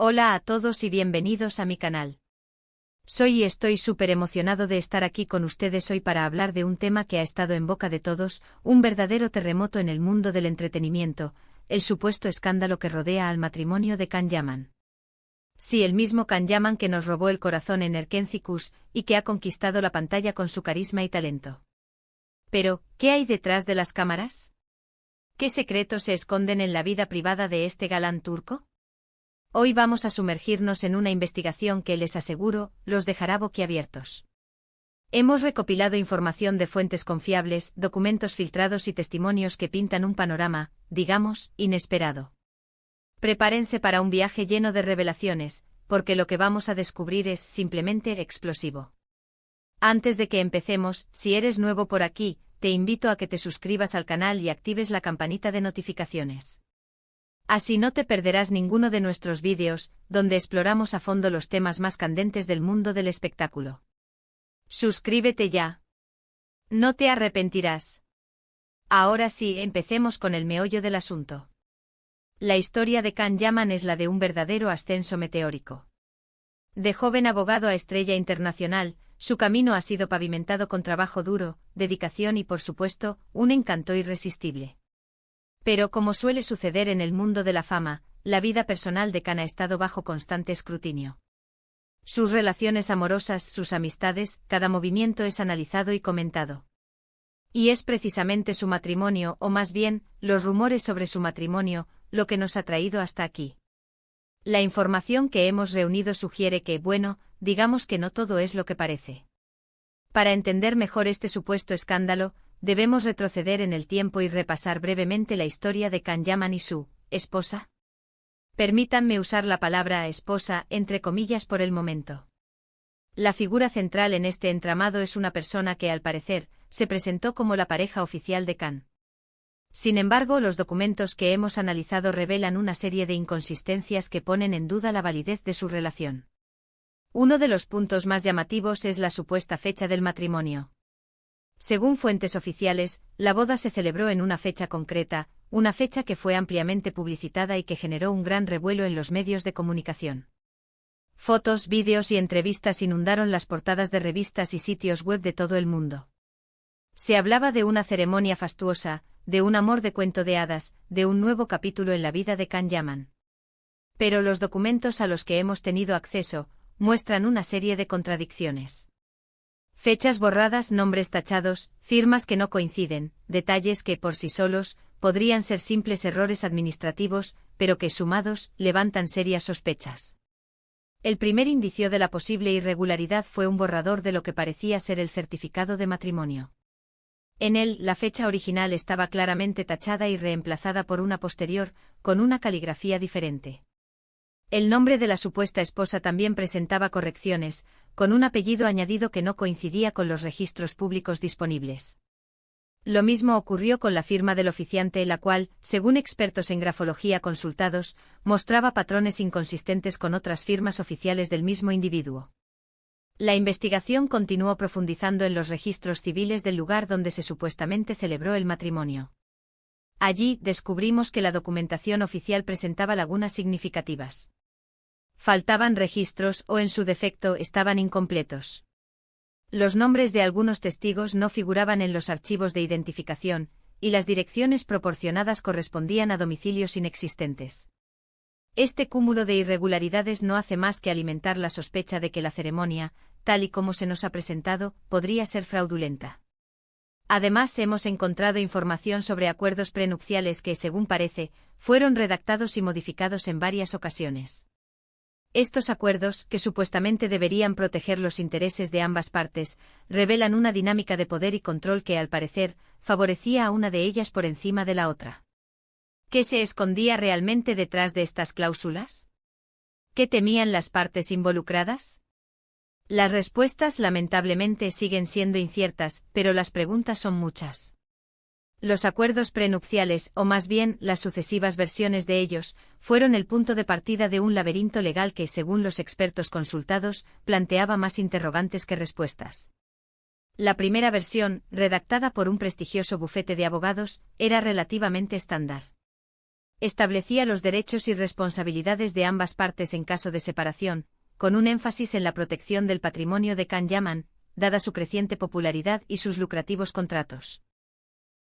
Hola a todos y bienvenidos a mi canal. Soy y estoy súper emocionado de estar aquí con ustedes hoy para hablar de un tema que ha estado en boca de todos, un verdadero terremoto en el mundo del entretenimiento, el supuesto escándalo que rodea al matrimonio de Can Yaman. Sí, el mismo Can Yaman que nos robó el corazón en Erkenci Kuş y que ha conquistado la pantalla con su carisma y talento. Pero, ¿qué hay detrás de las cámaras? ¿Qué secretos se esconden en la vida privada de este galán turco? Hoy vamos a sumergirnos en una investigación que, les aseguro, los dejará boquiabiertos. Hemos recopilado información de fuentes confiables, documentos filtrados y testimonios que pintan un panorama, digamos, inesperado. Prepárense para un viaje lleno de revelaciones, porque lo que vamos a descubrir es simplemente explosivo. Antes de que empecemos, si eres nuevo por aquí, te invito a que te suscribas al canal y actives la campanita de notificaciones. Así no te perderás ninguno de nuestros vídeos, donde exploramos a fondo los temas más candentes del mundo del espectáculo. Suscríbete ya. No te arrepentirás. Ahora sí, empecemos con el meollo del asunto. La historia de Can Yaman es la de un verdadero ascenso meteórico. De joven abogado a estrella internacional, su camino ha sido pavimentado con trabajo duro, dedicación y, por supuesto, un encanto irresistible. Pero como suele suceder en el mundo de la fama, la vida personal de Can ha estado bajo constante escrutinio. Sus relaciones amorosas, sus amistades, cada movimiento es analizado y comentado. Y es precisamente su matrimonio, o más bien, los rumores sobre su matrimonio, lo que nos ha traído hasta aquí. La información que hemos reunido sugiere que, bueno, digamos que no todo es lo que parece. Para entender mejor este supuesto escándalo, debemos retroceder en el tiempo y repasar brevemente la historia de Can Yaman y su esposa. Permítanme usar la palabra esposa entre comillas por el momento. La figura central en este entramado es una persona que, al parecer, se presentó como la pareja oficial de Can. Sin embargo, los documentos que hemos analizado revelan una serie de inconsistencias que ponen en duda la validez de su relación. Uno de los puntos más llamativos es la supuesta fecha del matrimonio. Según fuentes oficiales, la boda se celebró en una fecha concreta, una fecha que fue ampliamente publicitada y que generó un gran revuelo en los medios de comunicación. Fotos, vídeos y entrevistas inundaron las portadas de revistas y sitios web de todo el mundo. Se hablaba de una ceremonia fastuosa, de un amor de cuento de hadas, de un nuevo capítulo en la vida de Can Yaman. Pero los documentos a los que hemos tenido acceso muestran una serie de contradicciones. Fechas borradas, nombres tachados, firmas que no coinciden, detalles que por sí solos podrían ser simples errores administrativos, pero que sumados levantan serias sospechas. El primer indicio de la posible irregularidad fue un borrador de lo que parecía ser el certificado de matrimonio. En él, la fecha original estaba claramente tachada y reemplazada por una posterior, con una caligrafía diferente. El nombre de la supuesta esposa también presentaba correcciones, con un apellido añadido que no coincidía con los registros públicos disponibles. Lo mismo ocurrió con la firma del oficiante, la cual, según expertos en grafología consultados, mostraba patrones inconsistentes con otras firmas oficiales del mismo individuo. La investigación continuó profundizando en los registros civiles del lugar donde se supuestamente celebró el matrimonio. Allí descubrimos que la documentación oficial presentaba lagunas significativas. Faltaban registros o, en su defecto, estaban incompletos. Los nombres de algunos testigos no figuraban en los archivos de identificación, y las direcciones proporcionadas correspondían a domicilios inexistentes. Este cúmulo de irregularidades no hace más que alimentar la sospecha de que la ceremonia, tal y como se nos ha presentado, podría ser fraudulenta. Además, hemos encontrado información sobre acuerdos prenupciales que, según parece, fueron redactados y modificados en varias ocasiones. Estos acuerdos, que supuestamente deberían proteger los intereses de ambas partes, revelan una dinámica de poder y control que, al parecer, favorecía a una de ellas por encima de la otra. ¿Qué se escondía realmente detrás de estas cláusulas? ¿Qué temían las partes involucradas? Las respuestas lamentablemente siguen siendo inciertas, pero las preguntas son muchas. Los acuerdos prenupciales, o más bien, las sucesivas versiones de ellos, fueron el punto de partida de un laberinto legal que, según los expertos consultados, planteaba más interrogantes que respuestas. La primera versión, redactada por un prestigioso bufete de abogados, era relativamente estándar. Establecía los derechos y responsabilidades de ambas partes en caso de separación, con un énfasis en la protección del patrimonio de Can Yaman, dada su creciente popularidad y sus lucrativos contratos.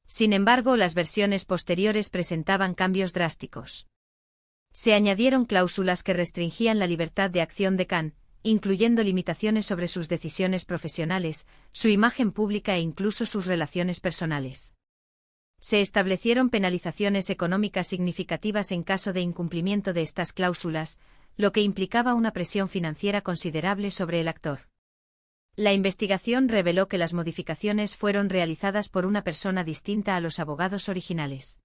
Sin embargo, las versiones posteriores presentaban cambios drásticos. Se añadieron cláusulas que restringían la libertad de acción de Can, incluyendo limitaciones sobre sus decisiones profesionales, su imagen pública e incluso sus relaciones personales. Se establecieron penalizaciones económicas significativas en caso de incumplimiento de estas cláusulas, lo que implicaba una presión financiera considerable sobre el actor. La investigación reveló que las modificaciones fueron realizadas por una persona distinta a los abogados originales.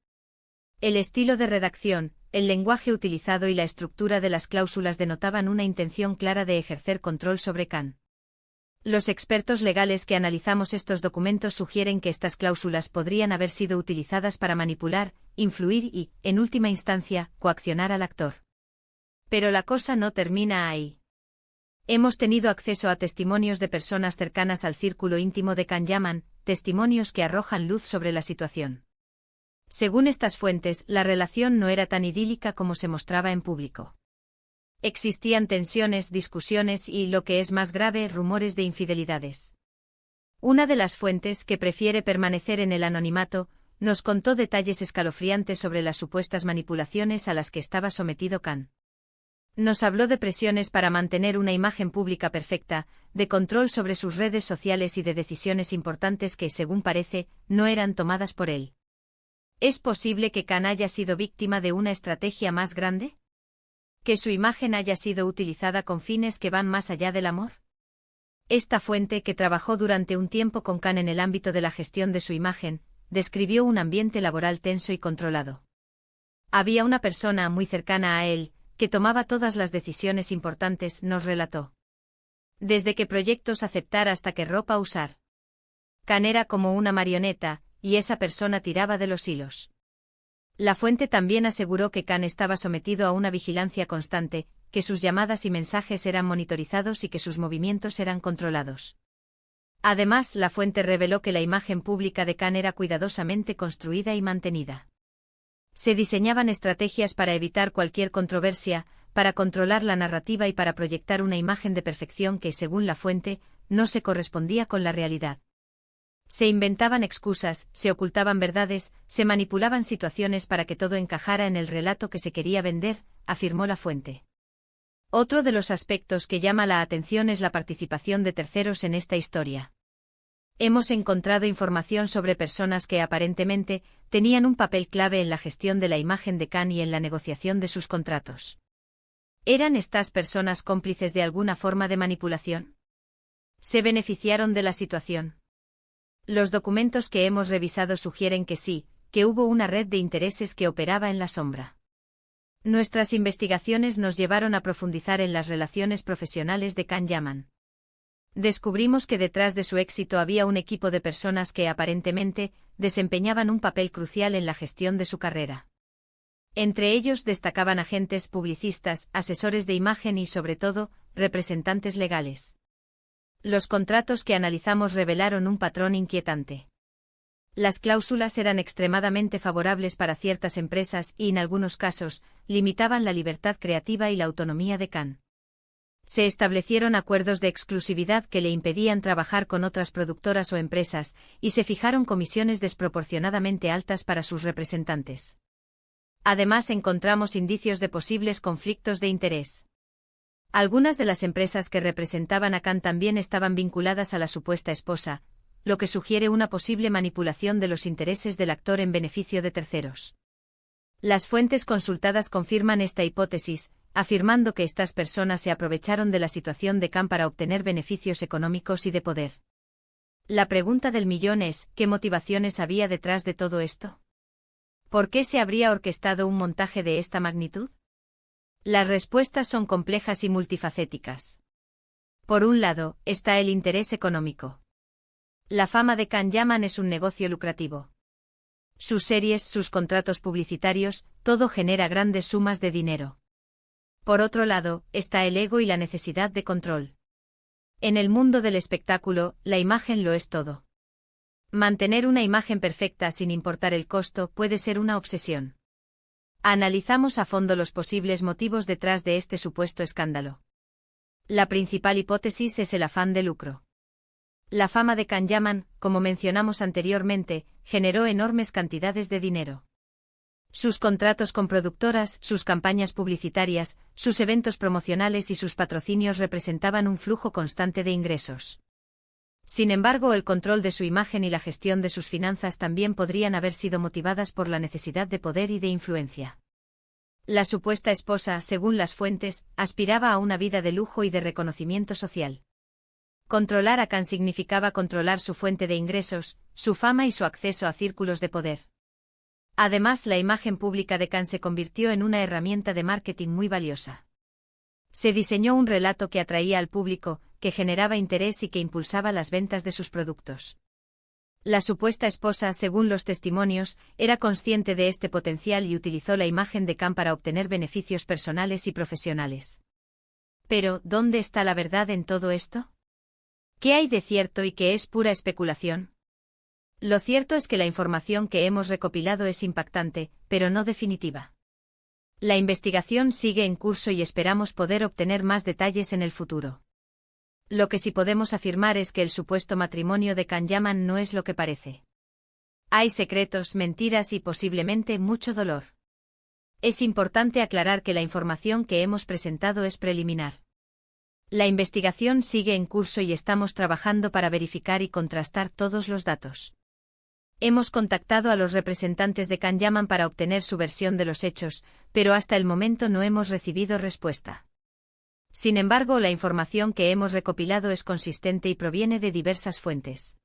El estilo de redacción, el lenguaje utilizado y la estructura de las cláusulas denotaban una intención clara de ejercer control sobre Can. Los expertos legales que analizamos estos documentos sugieren que estas cláusulas podrían haber sido utilizadas para manipular, influir y, en última instancia, coaccionar al actor. Pero la cosa no termina ahí. Hemos tenido acceso a testimonios de personas cercanas al círculo íntimo de Can Yaman, testimonios que arrojan luz sobre la situación. Según estas fuentes, la relación no era tan idílica como se mostraba en público. Existían tensiones, discusiones y, lo que es más grave, rumores de infidelidades. Una de las fuentes, que prefiere permanecer en el anonimato, nos contó detalles escalofriantes sobre las supuestas manipulaciones a las que estaba sometido Can. Nos habló de presiones para mantener una imagen pública perfecta, de control sobre sus redes sociales y de decisiones importantes que, según parece, no eran tomadas por él. ¿Es posible que Can haya sido víctima de una estrategia más grande? ¿Que su imagen haya sido utilizada con fines que van más allá del amor? Esta fuente, que trabajó durante un tiempo con Can en el ámbito de la gestión de su imagen, describió un ambiente laboral tenso y controlado. Había una persona muy cercana a él, que tomaba todas las decisiones importantes, nos relató. Desde qué proyectos aceptar hasta qué ropa usar. Can era como una marioneta, y esa persona tiraba de los hilos. La fuente también aseguró que Can estaba sometido a una vigilancia constante, que sus llamadas y mensajes eran monitorizados y que sus movimientos eran controlados. Además, la fuente reveló que la imagen pública de Can era cuidadosamente construida y mantenida. Se diseñaban estrategias para evitar cualquier controversia, para controlar la narrativa y para proyectar una imagen de perfección que, según la fuente, no se correspondía con la realidad. Se inventaban excusas, se ocultaban verdades, se manipulaban situaciones para que todo encajara en el relato que se quería vender, afirmó la fuente. Otro de los aspectos que llama la atención es la participación de terceros en esta historia. Hemos encontrado información sobre personas que aparentemente tenían un papel clave en la gestión de la imagen de Can y en la negociación de sus contratos. ¿Eran estas personas cómplices de alguna forma de manipulación? ¿Se beneficiaron de la situación? Los documentos que hemos revisado sugieren que sí, que hubo una red de intereses que operaba en la sombra. Nuestras investigaciones nos llevaron a profundizar en las relaciones profesionales de Can Yaman. Descubrimos que detrás de su éxito había un equipo de personas que aparentemente desempeñaban un papel crucial en la gestión de su carrera. Entre ellos destacaban agentes, publicistas, asesores de imagen y, sobre todo, representantes legales. Los contratos que analizamos revelaron un patrón inquietante. Las cláusulas eran extremadamente favorables para ciertas empresas y, en algunos casos, limitaban la libertad creativa y la autonomía de Can. Se establecieron acuerdos de exclusividad que le impedían trabajar con otras productoras o empresas, y se fijaron comisiones desproporcionadamente altas para sus representantes. Además, encontramos indicios de posibles conflictos de interés. Algunas de las empresas que representaban a Can también estaban vinculadas a la supuesta esposa, lo que sugiere una posible manipulación de los intereses del actor en beneficio de terceros. Las fuentes consultadas confirman esta hipótesis, afirmando que estas personas se aprovecharon de la situación de Can para obtener beneficios económicos y de poder. La pregunta del millón es, ¿qué motivaciones había detrás de todo esto? ¿Por qué se habría orquestado un montaje de esta magnitud? Las respuestas son complejas y multifacéticas. Por un lado, está el interés económico. La fama de Can Yaman es un negocio lucrativo. Sus series, sus contratos publicitarios, todo genera grandes sumas de dinero. Por otro lado, está el ego y la necesidad de control. En el mundo del espectáculo, la imagen lo es todo. Mantener una imagen perfecta sin importar el costo puede ser una obsesión. Analizamos a fondo los posibles motivos detrás de este supuesto escándalo. La principal hipótesis es el afán de lucro. La fama de Can Yaman, como mencionamos anteriormente, generó enormes cantidades de dinero. Sus contratos con productoras, sus campañas publicitarias, sus eventos promocionales y sus patrocinios representaban un flujo constante de ingresos. Sin embargo, el control de su imagen y la gestión de sus finanzas también podrían haber sido motivadas por la necesidad de poder y de influencia. La supuesta esposa, según las fuentes, aspiraba a una vida de lujo y de reconocimiento social. Controlar a Can significaba controlar su fuente de ingresos, su fama y su acceso a círculos de poder. Además, la imagen pública de Can se convirtió en una herramienta de marketing muy valiosa. Se diseñó un relato que atraía al público, que generaba interés y que impulsaba las ventas de sus productos. La supuesta esposa, según los testimonios, era consciente de este potencial y utilizó la imagen de Can para obtener beneficios personales y profesionales. Pero, ¿dónde está la verdad en todo esto? ¿Qué hay de cierto y qué es pura especulación? Lo cierto es que la información que hemos recopilado es impactante, pero no definitiva. La investigación sigue en curso y esperamos poder obtener más detalles en el futuro. Lo que sí podemos afirmar es que el supuesto matrimonio de Can Yaman no es lo que parece. Hay secretos, mentiras y posiblemente mucho dolor. Es importante aclarar que la información que hemos presentado es preliminar. La investigación sigue en curso y estamos trabajando para verificar y contrastar todos los datos. Hemos contactado a los representantes de Can Yaman para obtener su versión de los hechos, pero hasta el momento no hemos recibido respuesta. Sin embargo, la información que hemos recopilado es consistente y proviene de diversas fuentes.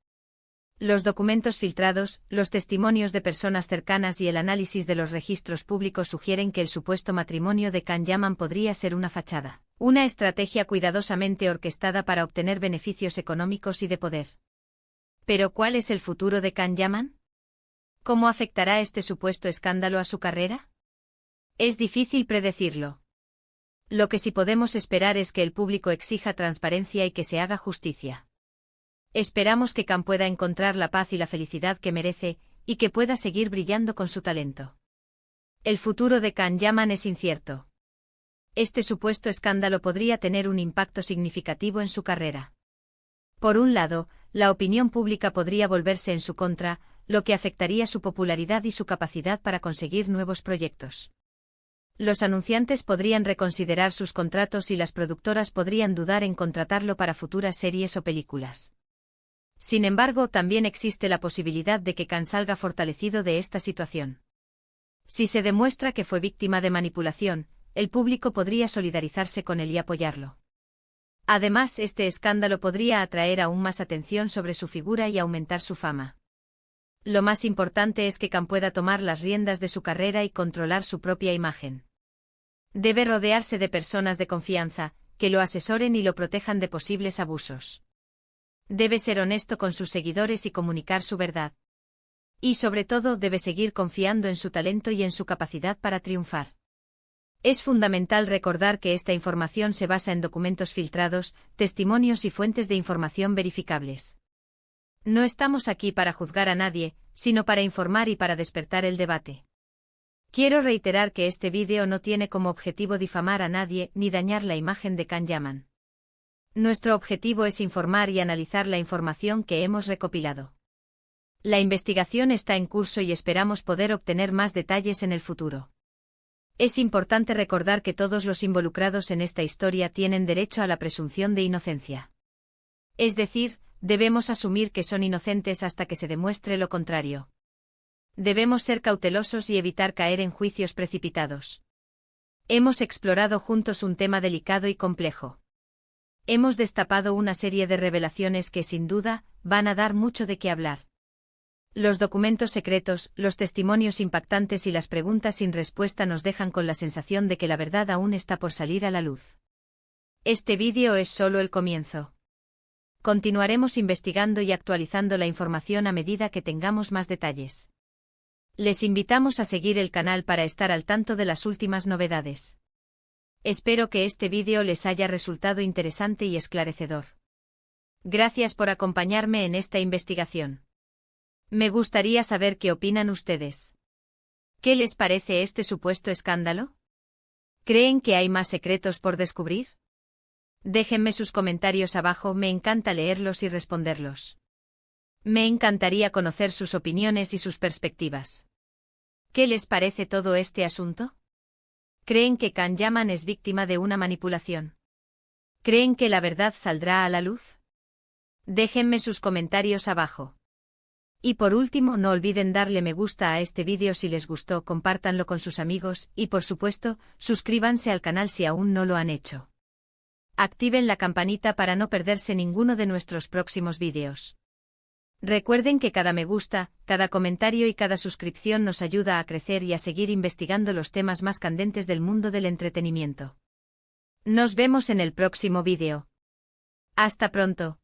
Los documentos filtrados, los testimonios de personas cercanas y el análisis de los registros públicos sugieren que el supuesto matrimonio de Can Yaman podría ser una fachada, una estrategia cuidadosamente orquestada para obtener beneficios económicos y de poder. ¿Pero cuál es el futuro de Can Yaman? ¿Cómo afectará este supuesto escándalo a su carrera? Es difícil predecirlo. Lo que sí podemos esperar es que el público exija transparencia y que se haga justicia. Esperamos que Can pueda encontrar la paz y la felicidad que merece, y que pueda seguir brillando con su talento. El futuro de Can Yaman es incierto. Este supuesto escándalo podría tener un impacto significativo en su carrera. Por un lado, la opinión pública podría volverse en su contra, lo que afectaría su popularidad y su capacidad para conseguir nuevos proyectos. Los anunciantes podrían reconsiderar sus contratos y las productoras podrían dudar en contratarlo para futuras series o películas. Sin embargo, también existe la posibilidad de que Can salga fortalecido de esta situación. Si se demuestra que fue víctima de manipulación, el público podría solidarizarse con él y apoyarlo. Además, este escándalo podría atraer aún más atención sobre su figura y aumentar su fama. Lo más importante es que Can pueda tomar las riendas de su carrera y controlar su propia imagen. Debe rodearse de personas de confianza, que lo asesoren y lo protejan de posibles abusos. Debe ser honesto con sus seguidores y comunicar su verdad. Y sobre todo debe seguir confiando en su talento y en su capacidad para triunfar. Es fundamental recordar que esta información se basa en documentos filtrados, testimonios y fuentes de información verificables. No estamos aquí para juzgar a nadie, sino para informar y para despertar el debate. Quiero reiterar que este vídeo no tiene como objetivo difamar a nadie ni dañar la imagen de Can Yaman. Nuestro objetivo es informar y analizar la información que hemos recopilado. La investigación está en curso y esperamos poder obtener más detalles en el futuro. Es importante recordar que todos los involucrados en esta historia tienen derecho a la presunción de inocencia. Es decir, debemos asumir que son inocentes hasta que se demuestre lo contrario. Debemos ser cautelosos y evitar caer en juicios precipitados. Hemos explorado juntos un tema delicado y complejo. Hemos destapado una serie de revelaciones que, sin duda, van a dar mucho de qué hablar. Los documentos secretos, los testimonios impactantes y las preguntas sin respuesta nos dejan con la sensación de que la verdad aún está por salir a la luz. Este vídeo es solo el comienzo. Continuaremos investigando y actualizando la información a medida que tengamos más detalles. Les invitamos a seguir el canal para estar al tanto de las últimas novedades. Espero que este vídeo les haya resultado interesante y esclarecedor. Gracias por acompañarme en esta investigación. Me gustaría saber qué opinan ustedes. ¿Qué les parece este supuesto escándalo? ¿Creen que hay más secretos por descubrir? Déjenme sus comentarios abajo, me encanta leerlos y responderlos. Me encantaría conocer sus opiniones y sus perspectivas. ¿Qué les parece todo este asunto? ¿Creen que Can Yaman es víctima de una manipulación? ¿Creen que la verdad saldrá a la luz? Déjenme sus comentarios abajo. Y por último, no olviden darle me gusta a este vídeo si les gustó, compártanlo con sus amigos y por supuesto, suscríbanse al canal si aún no lo han hecho. Activen la campanita para no perderse ninguno de nuestros próximos vídeos. Recuerden que cada me gusta, cada comentario y cada suscripción nos ayuda a crecer y a seguir investigando los temas más candentes del mundo del entretenimiento. Nos vemos en el próximo vídeo. Hasta pronto.